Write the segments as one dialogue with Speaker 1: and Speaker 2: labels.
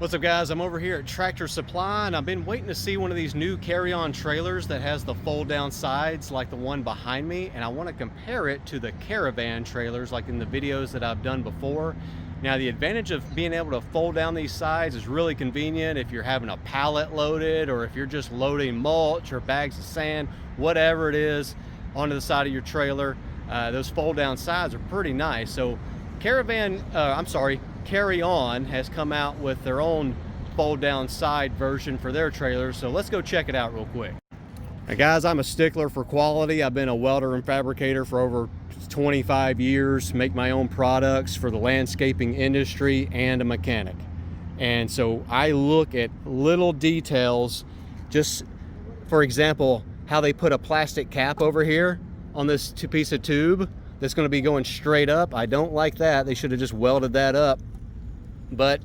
Speaker 1: What's up, guys? I'm over here at Tractor Supply and I've been waiting to see one of these new carry-on trailers that has the fold down sides like the one behind me, and I want to compare it to the Caravan trailers like in the videos that I've done before. Now, the advantage of being able to fold down these sides is really convenient if you're having a pallet loaded or if you're just loading mulch or bags of sand, whatever it is, onto the side of your trailer. Those fold down sides are pretty nice. So Carry On has come out with their own fold down side version for their trailers, so let's go check it out real quick. Now, guys, I'm a stickler for quality. I've been a welder and fabricator for over 25 years, make my own products for the landscaping industry, and a mechanic. And so I look at little details, just for example, how they put a plastic cap over here on this piece of tube that's going to be going straight up. I don't like that. They should have just welded that up. But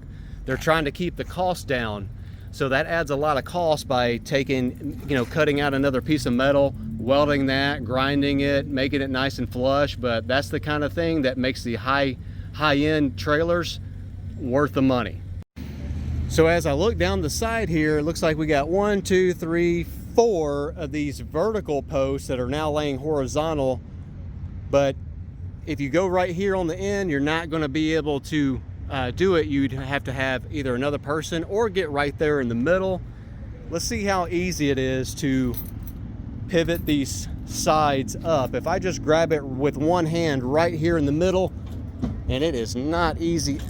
Speaker 1: they're trying to keep the cost down, so that adds a lot of cost by taking, cutting out another piece of metal, welding that, grinding it, making it nice and flush. But that's the kind of thing that makes the high-end trailers worth the money. So as I look down the side here, it looks like we got 1, 2, 3, 4 of these vertical posts that are now laying horizontal. But if you go right here on the end, you're not going to be able to do it. You'd have to have either another person or get right there in the middle. Let's see how easy it is to pivot these sides up. If I just grab it with one hand right here in the middle, and it is not easy.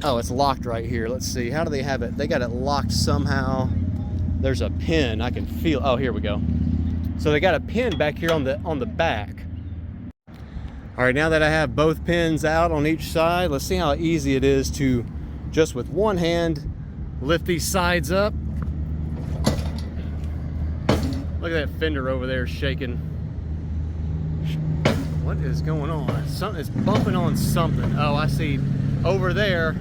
Speaker 1: Oh, it's locked right here. Let's see, how do they have it? They got it locked somehow. There's a pin, I can feel. Oh, here we go. So they got a pin back here on the back. All right, now that I have both pins out on each side, let's see how easy it is to just with one hand lift these sides up. Look at that fender over there shaking. What is going on? Something's bumping on something. Oh, I see. Over there,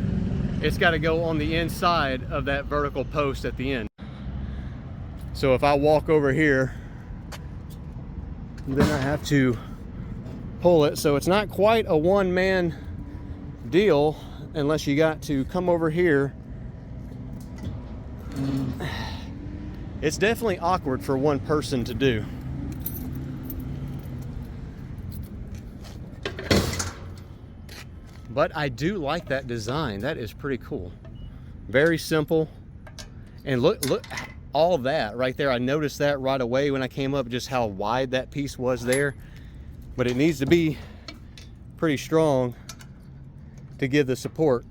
Speaker 1: it's got to go on the inside of that vertical post at the end. So if I walk over here, then I have to pull it. So it's not quite a one-man deal unless you got to come over here. It's definitely awkward for one person to do. But I do like that design. That is pretty cool. Very simple. And look all that right there. I noticed that right away when I came up, just how wide that piece was there. But it needs to be pretty strong to give the support.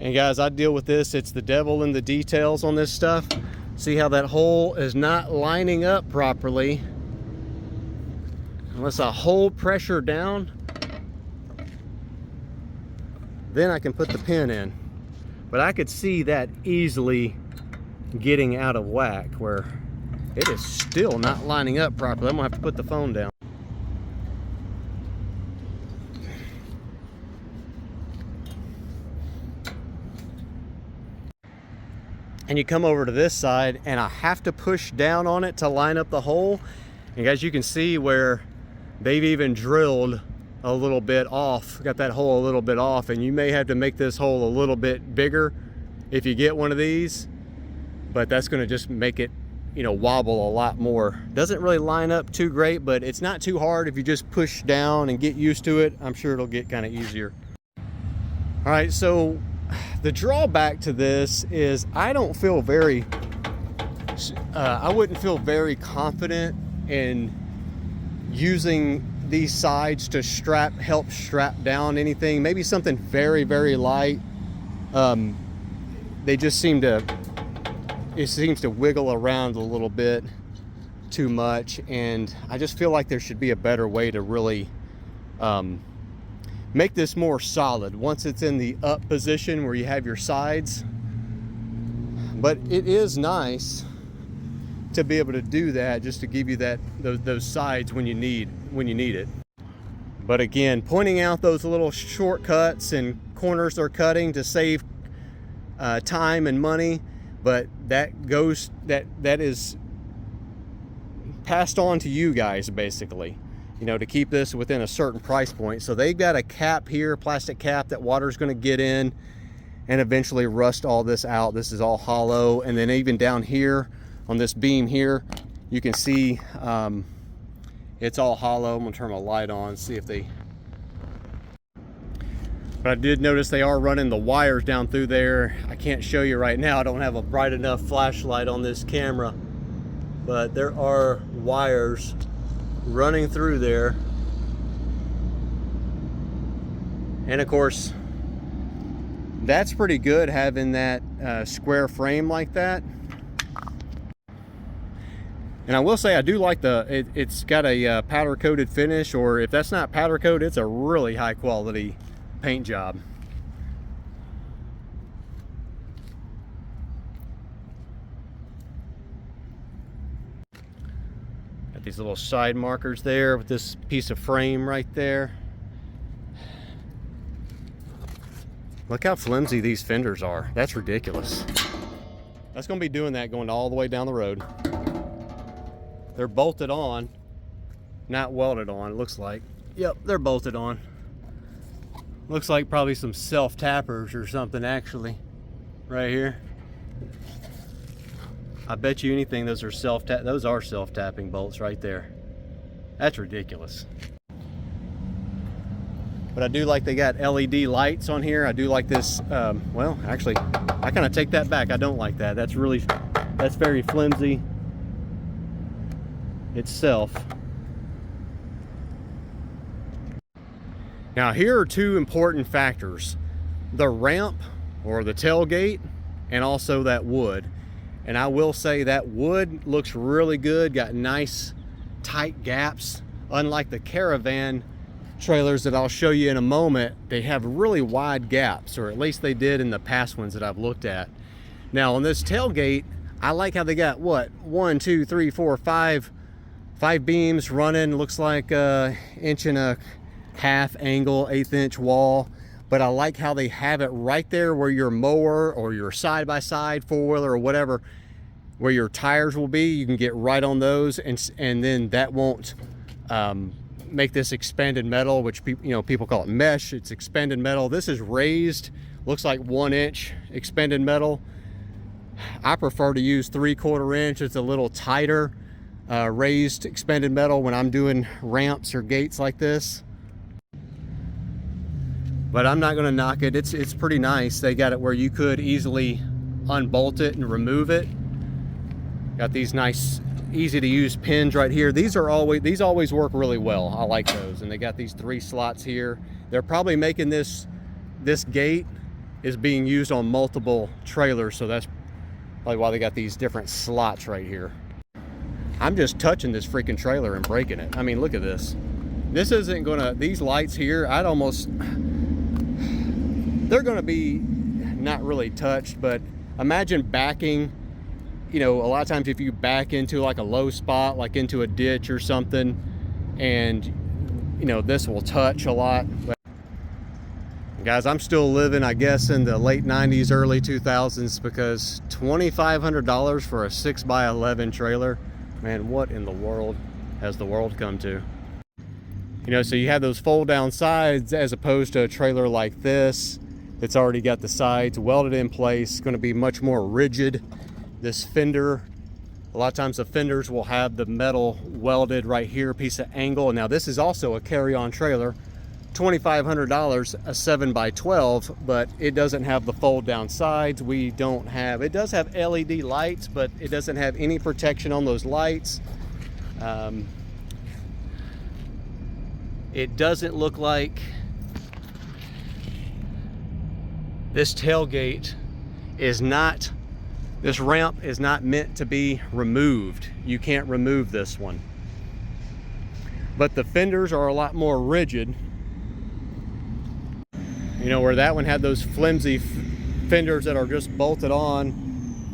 Speaker 1: And guys, I deal with this. It's the devil in the details on this stuff. See how that hole is not lining up properly. Unless I hold pressure down, then I can put the pin in. But I could see that easily getting out of whack where it is still not lining up properly. I'm gonna have to put the phone down. And you come over to this side and I have to push down on it to line up the hole. And guys, you can see where they've even drilled a little bit off, got that hole a little bit off, and you may have to make this hole a little bit bigger if you get one of these, but that's gonna just make it wobble a lot more. Doesn't really line up too great, but it's not too hard if you just push down and get used to it. I'm sure it'll get kind of easier. All right, so the drawback to this is I don't feel very I wouldn't feel very confident in using these sides to help strap down anything. Maybe something very, very light. They just seems to wiggle around a little bit too much, and I just feel like there should be a better way to really make this more solid once it's in the up position where you have your sides. But it is nice to be able to do that, just to give you those sides when you need it. But again, pointing out those little shortcuts and corners they're cutting to save time and money, but that is passed on to you guys basically, to keep this within a certain price point. So they've got a cap here, plastic cap that water's going to get in, and eventually rust all this out. This is all hollow, and then even down here on this beam here, you can see it's all hollow. I'm gonna turn my light on, see if they... But I did notice they are running the wires down through there. I can't show you right now. I don't have a bright enough flashlight on this camera, but there are wires running through there. And of course, that's pretty good having that square frame like that. And I will say I do like it's got a powder coated finish, or if that's not powder coat, it's a really high quality paint job. Got these little side markers there with this piece of frame right there. Look how flimsy these fenders are. That's ridiculous. That's gonna be doing that going all the way down the road. They're bolted on, not welded on, it looks like. Yep, they're bolted on. Looks like probably some self-tappers or something actually, right here. I bet you anything those are self-tapping bolts right there. That's ridiculous. But I do like they got LED lights on here. I do like this, well, actually, I kind of take that back. I don't like that. That's very flimsy itself. Now here are two important factors: the ramp or the tailgate, and also that wood. And I will say that wood looks really good, got nice tight gaps. Unlike the Caravan trailers that I'll show you in a moment, they have really wide gaps, or at least they did in the past ones that I've looked at. Now on this tailgate, I like how they got what, 1, 2, 3, 4, 5 beams running. Looks like 1.5 inch angle, 1/8 inch wall. But I like how they have it right there where your mower or your side-by-side four-wheeler or whatever, where your tires will be. You can get right on those, and then that won't make this expanded metal, which people call it mesh. It's expanded metal. This is raised, looks like 1 inch expanded metal. I prefer to use 3/4 inch. It's a little tighter raised expanded metal when I'm doing ramps or gates like this. But I'm not gonna knock it. It's pretty nice. They got it where you could easily unbolt it and remove it. Got these nice, easy to use pins right here. These always work really well. I like those. And they got these 3 slots here. They're probably making this gate is being used on multiple trailers, so that's probably why they got these different slots right here. I'm just touching this freaking trailer and breaking it. I mean, look at this. This isn't gonna, these lights here, they're gonna be not really touched, but imagine backing, a lot of times if you back into like a low spot, like into a ditch or something, and this will touch a lot. But guys, I'm still living, I guess, in the late 90s, early 2000s, because $2,500 for a 6x11 trailer, man, what in the world has the world come to? So you have those fold down sides as opposed to a trailer like this. It's already got the sides welded in place, going to be much more rigid. This fender, a lot of times the fenders will have the metal welded right here, piece of angle. Now this is also a carry-on trailer, $2,500, a 7x12, but it doesn't have the fold down sides. It does have LED lights, but it doesn't have any protection on those lights. It doesn't look like this tailgate this ramp is not meant to be removed. You can't remove this one. But the fenders are a lot more rigid. Where that one had those flimsy fenders that are just bolted on.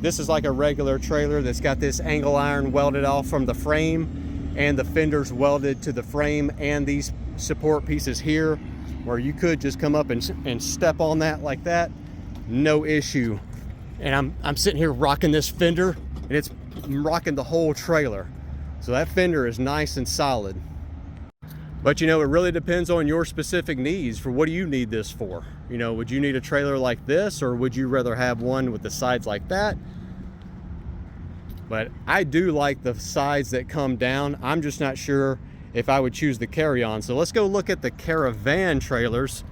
Speaker 1: This is like a regular trailer that's got this angle iron welded off from the frame, and the fenders welded to the frame and these support pieces here, where you could just come up and step on that like that, no issue. And I'm sitting here rocking this fender, and it's rocking the whole trailer. So that fender is nice and solid. But you know, it really depends on your specific needs. For what do you need this for? You know, would you need a trailer like this, or would you rather have one with the sides like that? But I do like the sides that come down. I'm just not sure if I would choose the carry-on. So let's go look at the Karavan trailers.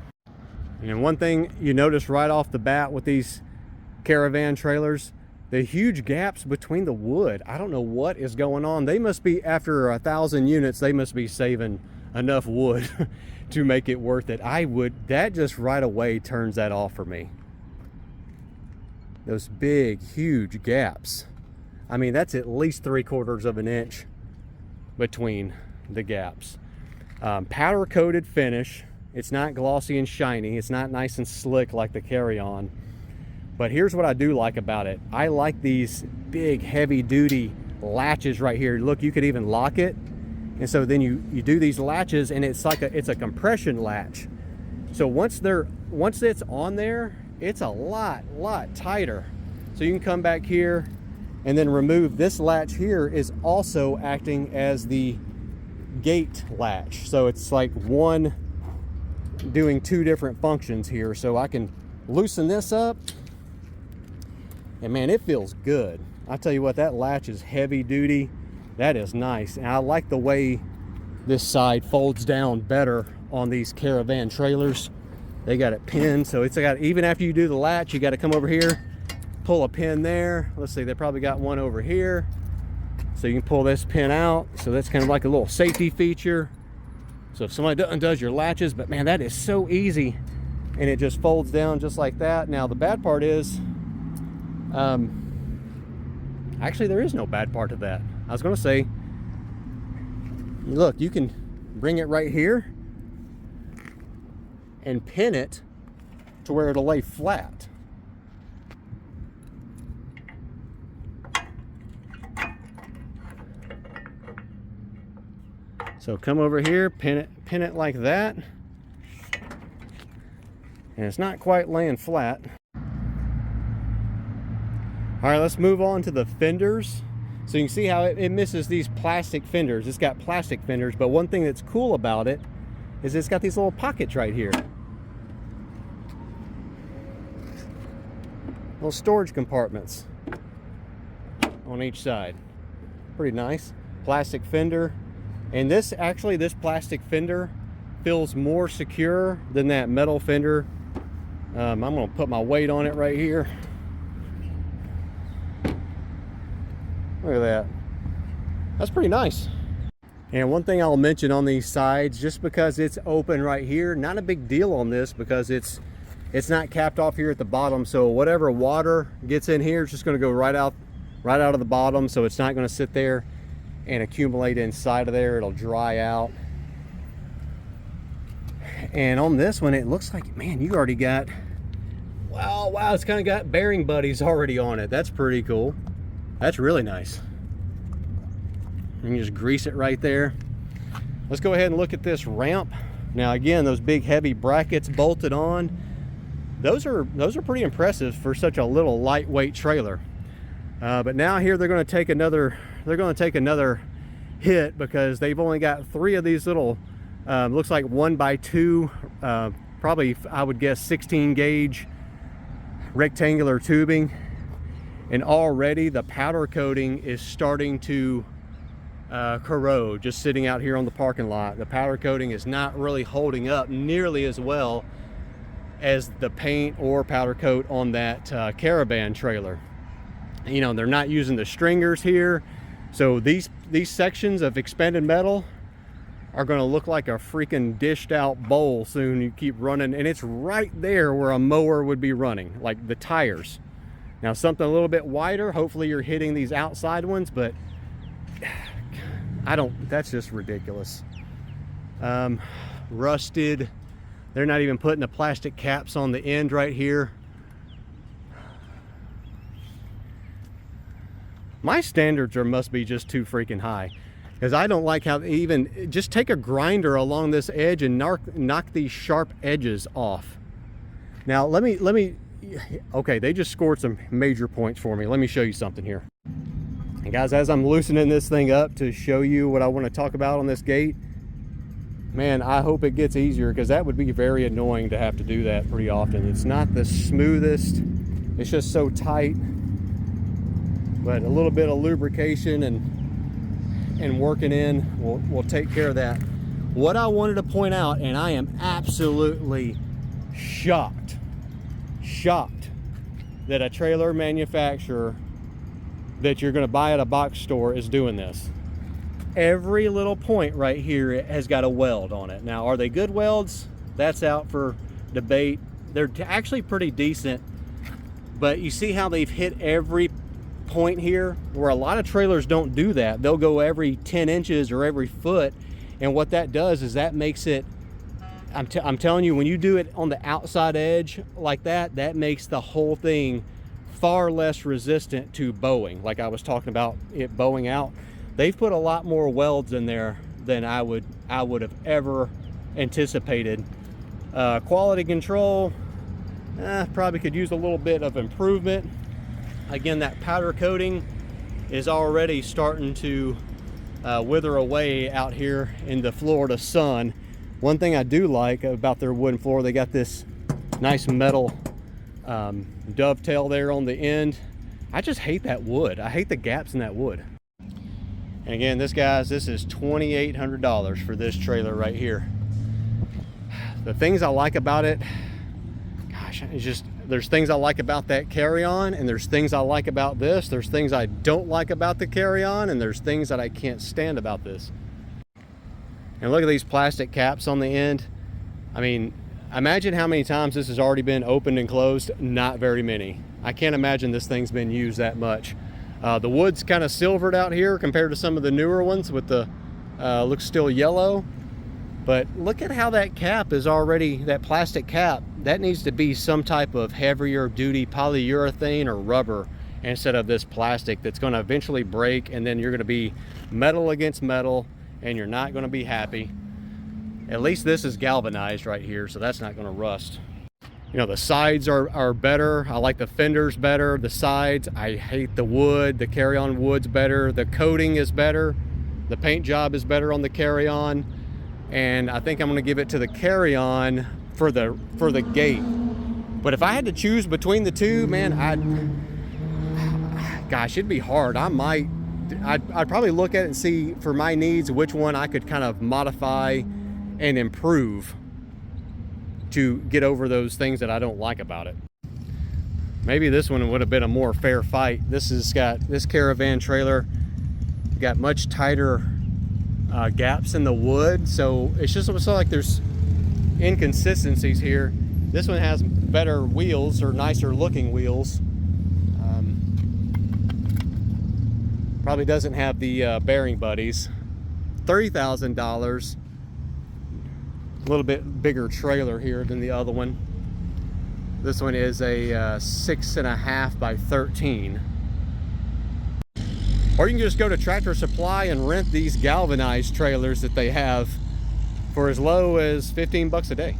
Speaker 1: And one thing you notice right off the bat with these Karavan trailers, the huge gaps between the wood. I don't know what is going on. They must be, after 1,000 units, they must be saving enough wood to make it worth it. That just right away turns that off for me. Those big, huge gaps. I mean, that's at least 3/4 of an inch between the gaps. Powder coated finish. It's not glossy and shiny. It's not nice and slick like the carry-on. But here's what I do like about it. I like these big, heavy duty latches right here. Look, you could even lock it. And so then you do these latches, and it's like it's a compression latch. So once it's on there, it's a lot tighter. So you can come back here and then remove this latch here is also acting as the gate latch. So it's like one doing two different functions here. So I can loosen this up, and man, it feels good. I'll tell you what, that latch is heavy duty. That is nice. And I like the way this side folds down better on these Karavan trailers. They got it pinned, so it's got, even after you do the latch, you got to come over here, pull a pin there. Let's see, they probably got one over here. So you can pull this pin out. So that's kind of like a little safety feature. So if somebody undoes your latches, but man, that is so easy. And it just folds down just like that. Now the bad part is, actually there is no bad part of that. I was gonna say, look, you can bring it right here and pin it to where it'll lay flat. So come over here, pin it like that. And it's not quite laying flat. All right, let's move on to the fenders. So you can see how it misses these plastic fenders. It's got plastic fenders, but one thing that's cool about it is it's got these little pockets right here. Little storage compartments on each side. Pretty nice. Plastic fender. And this plastic fender feels more secure than that metal fender. I'm gonna put my weight on it right here. Look at that. That's pretty nice. And one thing I'll mention on these sides, just because it's open right here, not a big deal on this because it's not capped off here at the bottom. So whatever water gets in here, it's just gonna go right out of the bottom. So it's not gonna sit there and accumulate inside of there. It'll dry out. And on this one, it looks like, man, you already got, wow, it's kind of got bearing buddies already on it. That's pretty cool. That's really nice. You can just grease it right there. Let's go ahead and look at this ramp. Now again, those big heavy brackets bolted on, those are pretty impressive for such a little lightweight trailer. But now here they're going to take another hit because they've only got 3 of these little looks like 1x2 probably, I would guess, 16 gauge rectangular tubing, and already the powder coating is starting to corrode. Just sitting out here on the parking lot, the powder coating is not really holding up nearly as well as the paint or powder coat on that Karavan trailer. You know, they're not using the stringers here, so these sections of expanded metal are going to look like a freaking dished out bowl soon. You keep running, and it's right there where a mower would be running, like the tires. Now something a little bit wider, hopefully you're hitting these outside ones, but that's just ridiculous. Rusted. They're not even putting the plastic caps on the end right here. My standards must be just too freaking high, because I don't like how they even just take a grinder along this edge and knock these sharp edges off. Now let me okay, they just scored some major points for me. Let me show you something here. And guys, as I'm loosening this thing up to show you what I want to talk about on this gate, man, I hope it gets easier, because that would be very annoying to have to do that pretty often. It's not the smoothest, it's just so tight, but a little bit of lubrication and working in will take care of that. What I wanted to point out, and I am absolutely shocked that a trailer manufacturer that you're going to buy at a box store is doing this. Every little point right here has got a weld on it. Now, are they good welds? That's out for debate. They're actually pretty decent, but you see how they've hit every point here, where a lot of trailers don't do that. They'll go every 10 inches or every foot, and what that does is that makes it, I'm telling you, when you do it on the outside edge like that, that makes the whole thing far less resistant to bowing. Like I was talking about it bowing out, they've put a lot more welds in there than I would have ever anticipated. Quality control, probably could use a little bit of improvement. Again, that powder coating is already starting to wither away out here in the Florida sun. One thing I do like about their wooden floor, they got this nice metal dovetail there on the end. I just hate that wood. I hate the gaps in that wood. And again, this is $2,800 for this trailer right here. The things I like about it, gosh, it's just, there's things I like about that carry-on, and there's things I like about this. There's things I don't like about the carry-on, and there's things that I can't stand about this. And look at these plastic caps on the end. I mean, imagine how many times this has already been opened and closed. Not very many. I can't imagine this thing's been used that much. The wood's kind of silvered out here compared to some of the newer ones with the, looks still yellow. But look at how that cap is already, that plastic cap, that needs to be some type of heavier duty polyurethane or rubber instead of this plastic that's going to eventually break, and then you're going to be metal against metal and you're not going to be happy. At least this is galvanized right here, so that's not going to rust. You know, the sides are better. I like the fenders better. The sides, I hate the wood. The carry-on wood's better. The coating is better. The paint job is better on the carry-on. And I think I'm going to give it to the carry-on for the gate. But if I had to choose between the two, man, gosh, it'd be hard. I'd probably look at it and see for my needs which one I could kind of modify and improve to get over those things that I don't like about it. Maybe this one would have been a more fair fight. This Karavan trailer got much tighter gaps in the wood, so it's just like there's inconsistencies here. This one has better wheels, or nicer looking wheels. Probably doesn't have the bearing buddies. $30,000. A little bit bigger trailer here than the other one. This one is a 6.5 by 13. Or you can just go to Tractor Supply and rent these galvanized trailers that they have for as low as 15 bucks a day.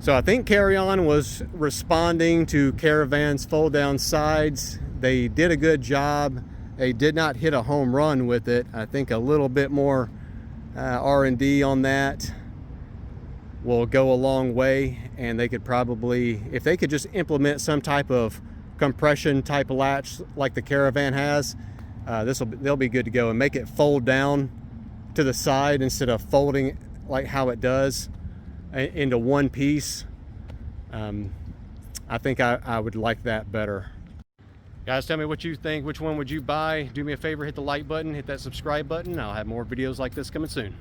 Speaker 1: So I think Carry-On was responding to Caravan's fold down sides. They did a good job. They did not hit a home run with it. I think a little bit more R&D on that will go a long way, and they could probably, if they could just implement some type of compression type latch like the Caravan has, they'll be good to go, and make it fold down to the side instead of folding like how it does into one piece. I think I would like that better. Guys, tell me what you think. Which one would you buy? Do me a favor, hit the like button, hit that subscribe button. I'll have more videos like this coming soon.